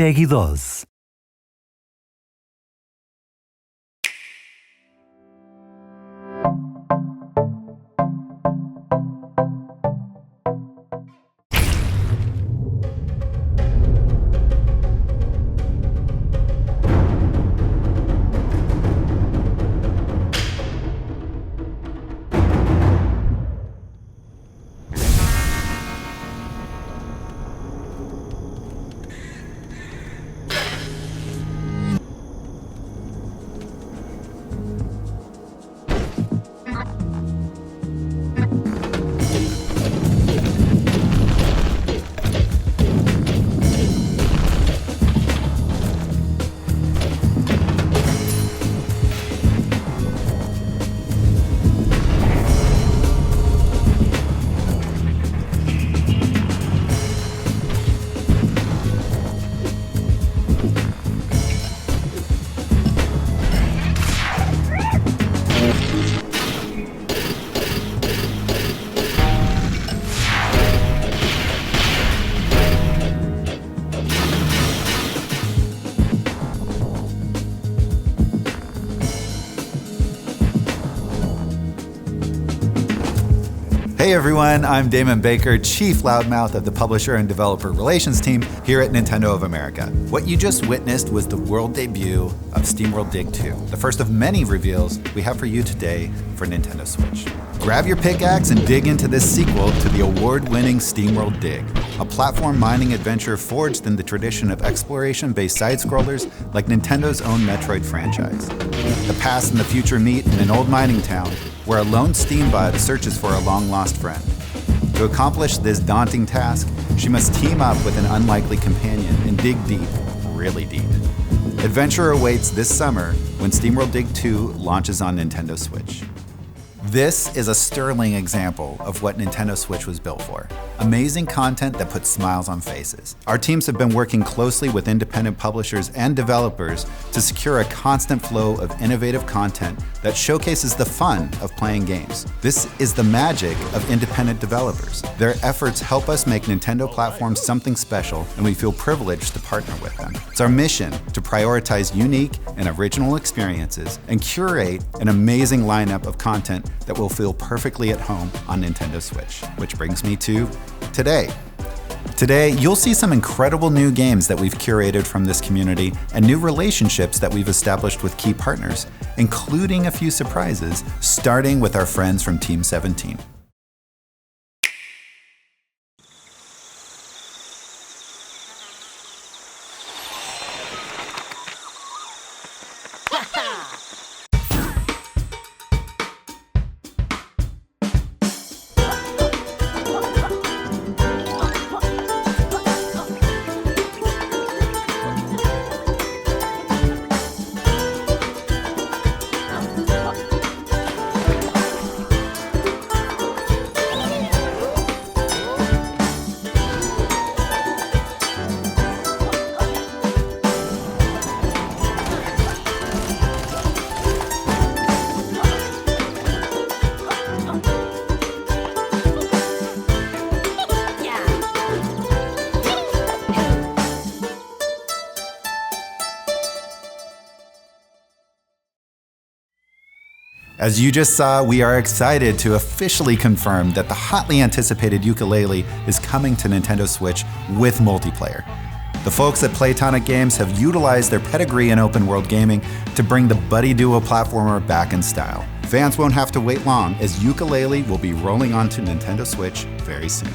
빼기 2. Hey everyone, I'm Damon Baker, Chief Loudmouth of the Publisher and Developer Relations team here at Nintendo of America. What you just witnessed was the world debut of SteamWorld Dig 2, the first of many reveals we have for you today for Nintendo Switch. Grab your pickaxe and dig into this sequel to the award-winning SteamWorld Dig, a platform mining adventure forged in the tradition of exploration-based side-scrollers like Nintendo's own Metroid franchise. The past and the future meet in an old mining town where a lone Steambot searches for a long-lost friend. To accomplish this daunting task, she must team up with an unlikely companion and dig deep, really deep. Adventure awaits this summer when SteamWorld Dig 2 launches on Nintendo Switch. This is a sterling example of what Nintendo Switch was built for. Amazing content that puts smiles on faces. Our teams have been working closely with independent publishers and developers to secure a constant flow of innovative content that showcases the fun of playing games. This is the magic of independent developers. Their efforts help us make Nintendo platforms something special, and we feel privileged to partner with them. It's our mission to prioritize unique and original experiences and curate an amazing lineup of content that will feel perfectly at home on Nintendo Switch. Which brings me to today. Today, you'll see some incredible new games that we've curated from this community and new relationships that we've established with key partners, including a few surprises, starting with our friends from Team 17. As you just saw, we are excited to officially confirm that the hotly anticipated ukulele is coming to Nintendo Switch with multiplayer. The folks at Playtonic Games have utilized their pedigree in open world gaming to bring the buddy duo platformer back in style. Fans won't have to wait long, as ukulele will be rolling onto Nintendo Switch very soon.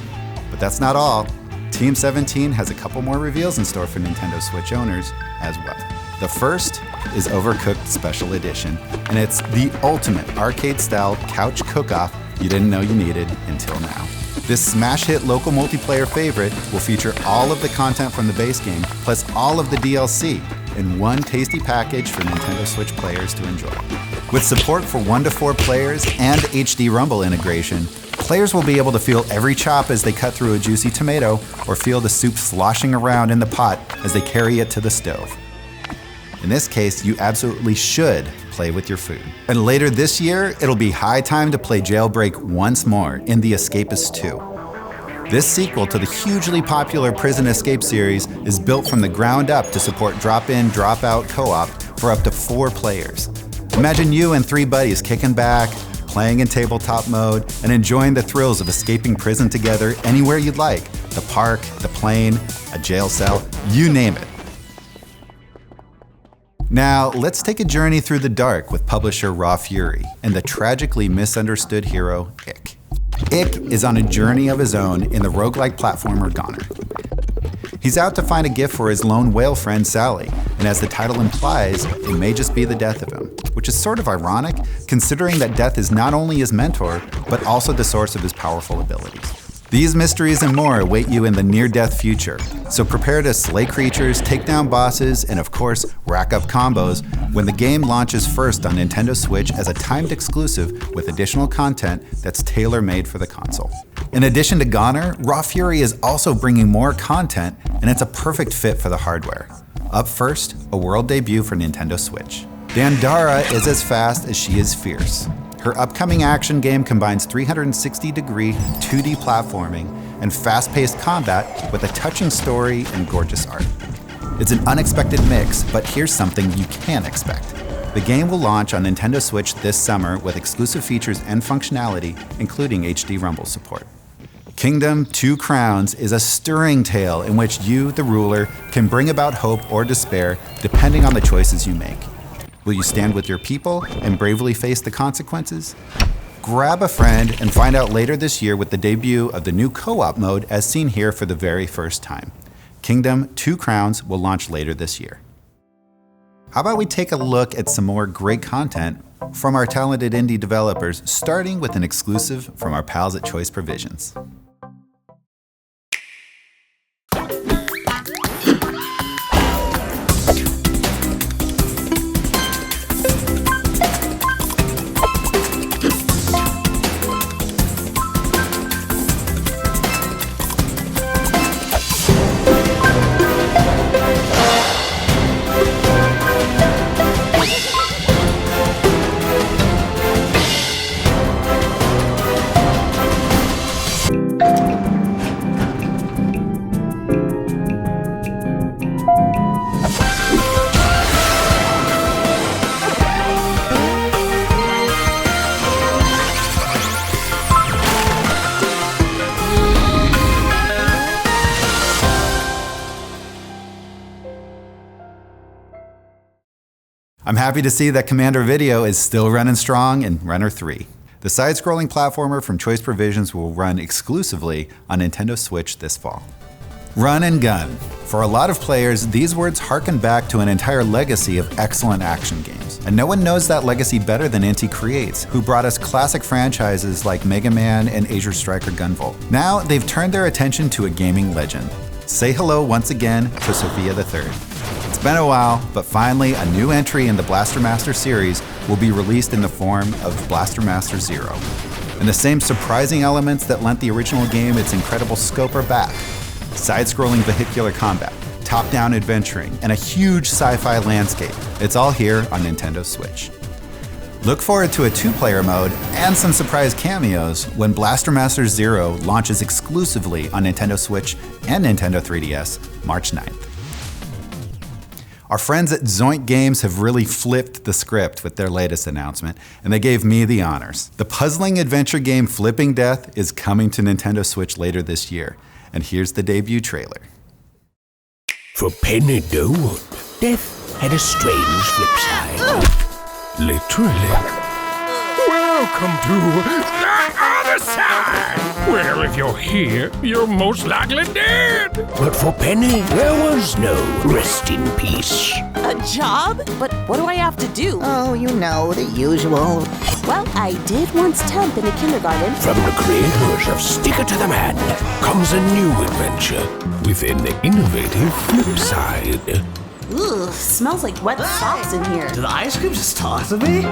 But that's not all. Team 17 has a couple more reveals in store for Nintendo Switch owners as well. The first is Overcooked Special Edition, and it's the ultimate arcade-style couch cook-off you didn't know you needed until now. This smash hit local multiplayer favorite will feature all of the content from the base game, plus all of the DLC, in one tasty package for Nintendo Switch players to enjoy. With support for 1 to 4 players and HD Rumble integration, players will be able to feel every chop as they cut through a juicy tomato, or feel the soup sloshing around in the pot as they carry it to the stove. In this case, you absolutely should play with your food. And later this year, it'll be high time to play Jailbreak once more in The Escapist 2. This sequel to the hugely popular Prison Escape series is built from the ground up to support drop-in, drop-out co-op for up to 4 players. Imagine you and 3 buddies kicking back, playing in tabletop mode, and enjoying the thrills of escaping prison together anywhere you'd like. The park, the plane, a jail cell, you name it. Now, let's take a journey through the dark with publisher Raw Fury and the tragically misunderstood hero, Ick. Ick is on a journey of his own in the roguelike platformer Goner. He's out to find a gift for his lone whale friend Sally, and as the title implies, it may just be the death of him, which is sort of ironic considering that death is not only his mentor, but also the source of his powerful abilities. These mysteries and more await you in the near-death future, so prepare to slay creatures, take down bosses, and of course, rack up combos when the game launches first on Nintendo Switch as a timed exclusive with additional content that's tailor-made for the console. In addition to Goner, Raw Fury is also bringing more content, and it's a perfect fit for the hardware. Up first, a world debut for Nintendo Switch. Dandara is as fast as she is fierce. Her upcoming action game combines 360-degree 2D platforming and fast-paced combat with a touching story and gorgeous art. It's an unexpected mix, but here's something you can expect. The game will launch on Nintendo Switch this summer with exclusive features and functionality, including HD Rumble support. Kingdom Two Crowns is a stirring tale in which you, the ruler, can bring about hope or despair depending on the choices you make. Will you stand with your people and bravely face the consequences? Grab a friend and find out later this year with the debut of the new co-op mode as seen here for the very first time. Kingdom Two Crowns will launch later this year. How about we take a look at some more great content from our talented indie developers, starting with an exclusive from our pals at Choice Provisions. I'm happy to see that Commander Video is still running strong in Runner 3. The side-scrolling platformer from Choice Provisions will run exclusively on Nintendo Switch this fall. Run and gun. For a lot of players, these words harken back to an entire legacy of excellent action games. And no one knows that legacy better than Inti Creates, who brought us classic franchises like Mega Man and Asia Striker Gunvolt. Now they've turned their attention to a gaming legend. Say hello once again to Sophia III. It's been a while, but finally a new entry in the Blaster Master series will be released in the form of Blaster Master Zero. And the same surprising elements that lent the original game its incredible scope are back. Side-scrolling vehicular combat, top-down adventuring, and a huge sci-fi landscape. It's all here on Nintendo Switch. Look forward to a 2-player mode and some surprise cameos when Blaster Master Zero launches exclusively on Nintendo Switch and Nintendo 3DS March 9th. Our friends at Zoink Games have really flipped the script with their latest announcement, and they gave me the honors. The puzzling adventure game Flipping Death is coming to Nintendo Switch later this year, and here's the debut trailer. For Penny Dowood, death had a strange flip side. Literally. Welcome to the other side, where if you're here, you're most likely dead. But for Penny, there was no rest in peace. A job? But what do I have to do? Oh, you know, the usual. Well, I did once temp in a kindergarten. From the creators of Stick It to the Man comes a new adventure with an innovative flip side. Ugh, smells like wet socks in here. Did the ice cream just talk to me?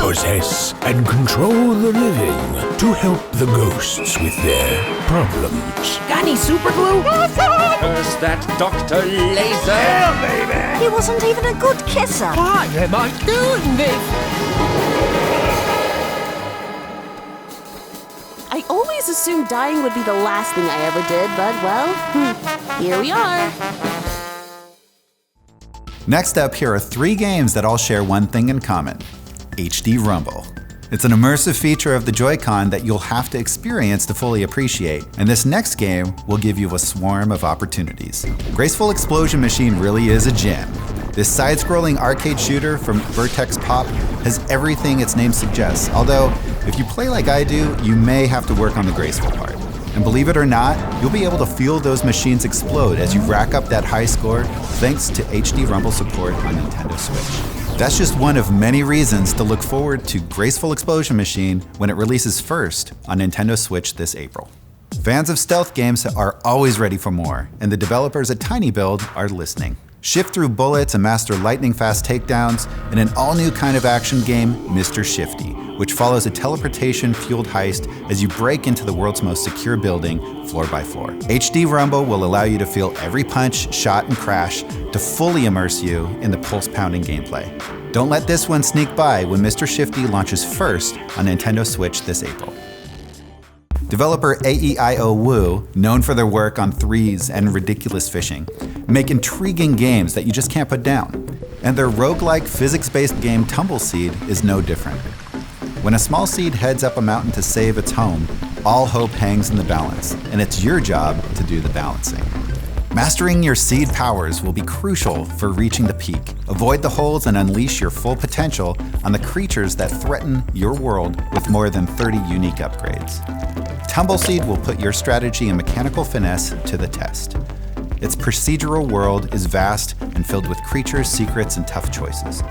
Possess and control the living to help the ghosts with their problems. Got any super glue? Curse that Dr. Laser! Yeah, baby! He wasn't even a good kisser. Why am I doing this? I always assumed dying would be the last thing I ever did, but well, here we are. Next up, here are 3 games that all share one thing in common: HD Rumble. It's an immersive feature of the Joy-Con that you'll have to experience to fully appreciate, and this next game will give you a swarm of opportunities. Graceful Explosion Machine really is a gem. This side-scrolling arcade shooter from Vertex Pop has everything its name suggests, although if you play like I do, you may have to work on the graceful part. And believe it or not, you'll be able to feel those machines explode as you rack up that high score thanks to HD Rumble support on Nintendo Switch. That's just one of many reasons to look forward to Graceful Explosion Machine when it releases first on Nintendo Switch this April. Fans of stealth games are always ready for more, and the developers at Tiny Build are listening. Shift through bullets and master lightning-fast takedowns in an all-new kind of action game, Mr. Shifty, which follows a teleportation-fueled heist as you break into the world's most secure building, floor by floor. HD Rumble will allow you to feel every punch, shot, and crash to fully immerse you in the pulse-pounding gameplay. Don't let this one sneak by when Mr. Shifty launches first on Nintendo Switch this April. Developer AEIO Woo, known for their work on Threes and Ridiculous Fishing, make intriguing games that you just can't put down. And their roguelike physics-based game Tumbleseed is no different. When a small seed heads up a mountain to save its home, all hope hangs in the balance, and it's your job to do the balancing. Mastering your seed powers will be crucial for reaching the peak. Avoid the holes and unleash your full potential on the creatures that threaten your world with more than 30 unique upgrades. Tumbleseed will put your strategy and mechanical finesse to the test. Its procedural world is vast and filled with creatures, secrets, and tough choices.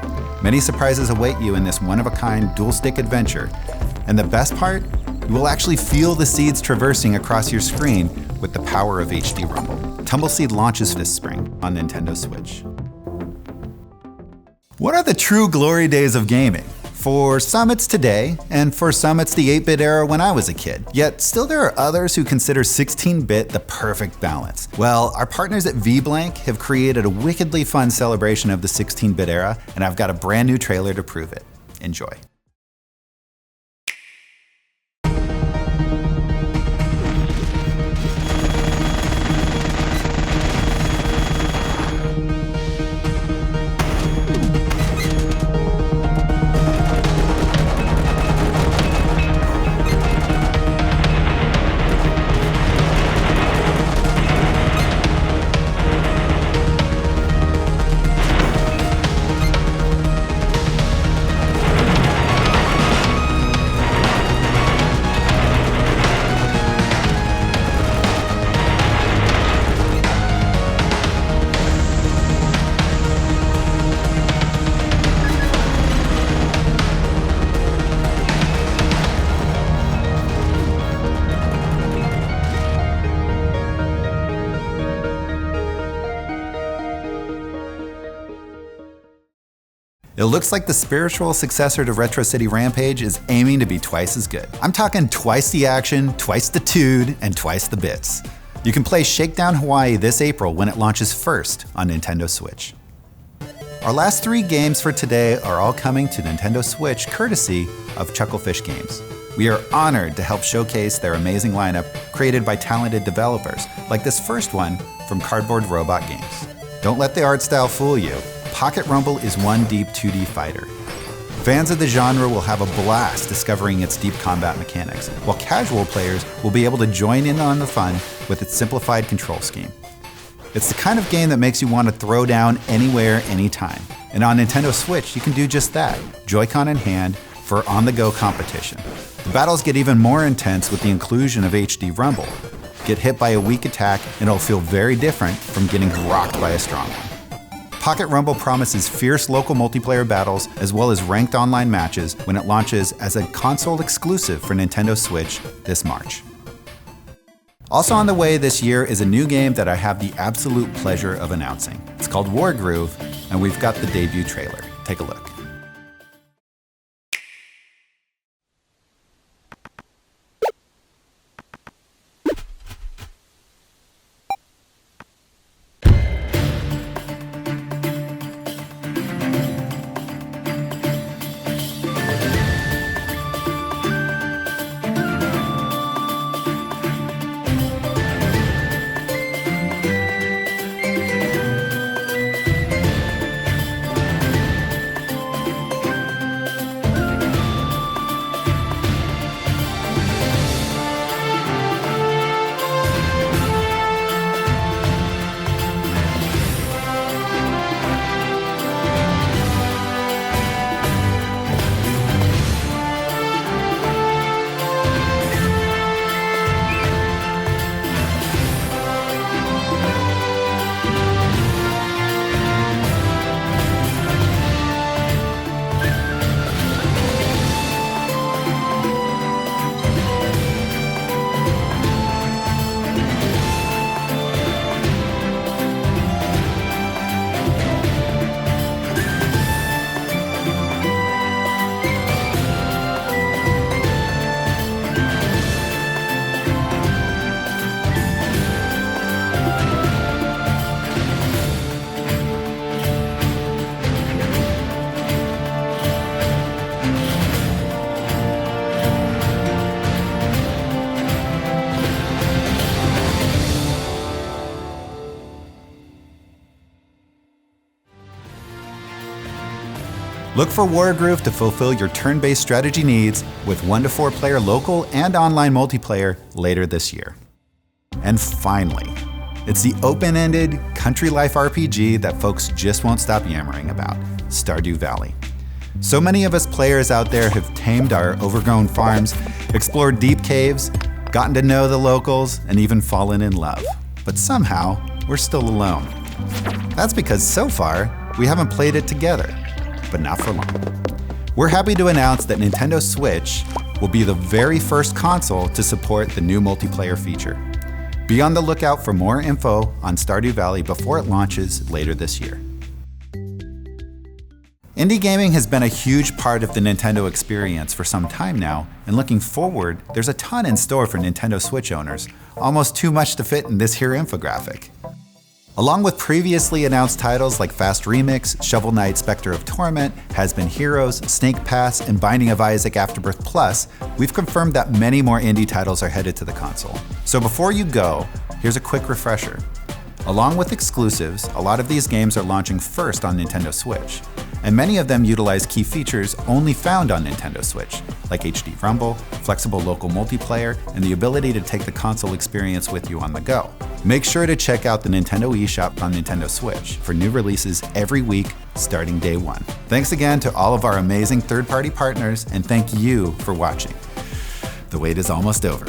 Many surprises await you in this one-of-a-kind dual-stick adventure. And the best part? You will actually feel the seeds traversing across your screen with the power of HD Rumble. Tumbleseed launches this spring on Nintendo Switch. What are the true glory days of gaming? For some it's today, and for some it's the 8-bit era when I was a kid. Yet still there are others who consider 16-bit the perfect balance. Well, our partners at VBlank have created a wickedly fun celebration of the 16-bit era, and I've got a brand new trailer to prove it. Enjoy. It looks like the spiritual successor to Retro City Rampage is aiming to be twice as good. I'm talking twice the action, twice the tude, and twice the bits. You can play Shakedown Hawaii this April when it launches first on Nintendo Switch. Our last 3 games for today are all coming to Nintendo Switch courtesy of Chucklefish Games. We are honored to help showcase their amazing lineup created by talented developers, like this first one from Cardboard Robot Games. Don't let the art style fool you. Pocket Rumble is one deep 2D fighter. Fans of the genre will have a blast discovering its deep combat mechanics, while casual players will be able to join in on the fun with its simplified control scheme. It's the kind of game that makes you want to throw down anywhere, anytime. And on Nintendo Switch, you can do just that, Joy-Con in hand for on-the-go competition. The battles get even more intense with the inclusion of HD Rumble. Get hit by a weak attack and it'll feel very different from getting rocked by a strong one. Pocket Rumble promises fierce local multiplayer battles as well as ranked online matches when it launches as a console exclusive for Nintendo Switch this March. Also on the way this year is a new game that I have the absolute pleasure of announcing. It's called Wargroove, and we've got the debut trailer. Take a look. Look for Wargroove to fulfill your turn-based strategy needs with 1 to 4 player local and online multiplayer later this year. And finally, it's the open-ended country life RPG that folks just won't stop yammering about, Stardew Valley. So many of us players out there have tamed our overgrown farms, explored deep caves, gotten to know the locals, and even fallen in love. But somehow, we're still alone. That's because so far, we haven't played it together, but not for long. We're happy to announce that Nintendo Switch will be the very first console to support the new multiplayer feature. Be on the lookout for more info on Stardew Valley before it launches later this year. Indie gaming has been a huge part of the Nintendo experience for some time now, and looking forward, there's a ton in store for Nintendo Switch owners, almost too much to fit in this here infographic. Along with previously announced titles like Fast Remix, Shovel Knight Spectre of Torment, Has Been Heroes, Snake Pass, and Binding of Isaac Afterbirth Plus, we've confirmed that many more indie titles are headed to the console. So before you go, here's a quick refresher. Along with exclusives, a lot of these games are launching first on Nintendo Switch, and many of them utilize key features only found on Nintendo Switch, like HD Rumble, flexible local multiplayer, and the ability to take the console experience with you on the go. Make sure to check out the Nintendo eShop on Nintendo Switch for new releases every week starting day 1. Thanks again to all of our amazing third-party partners, and thank you for watching. The wait is almost over.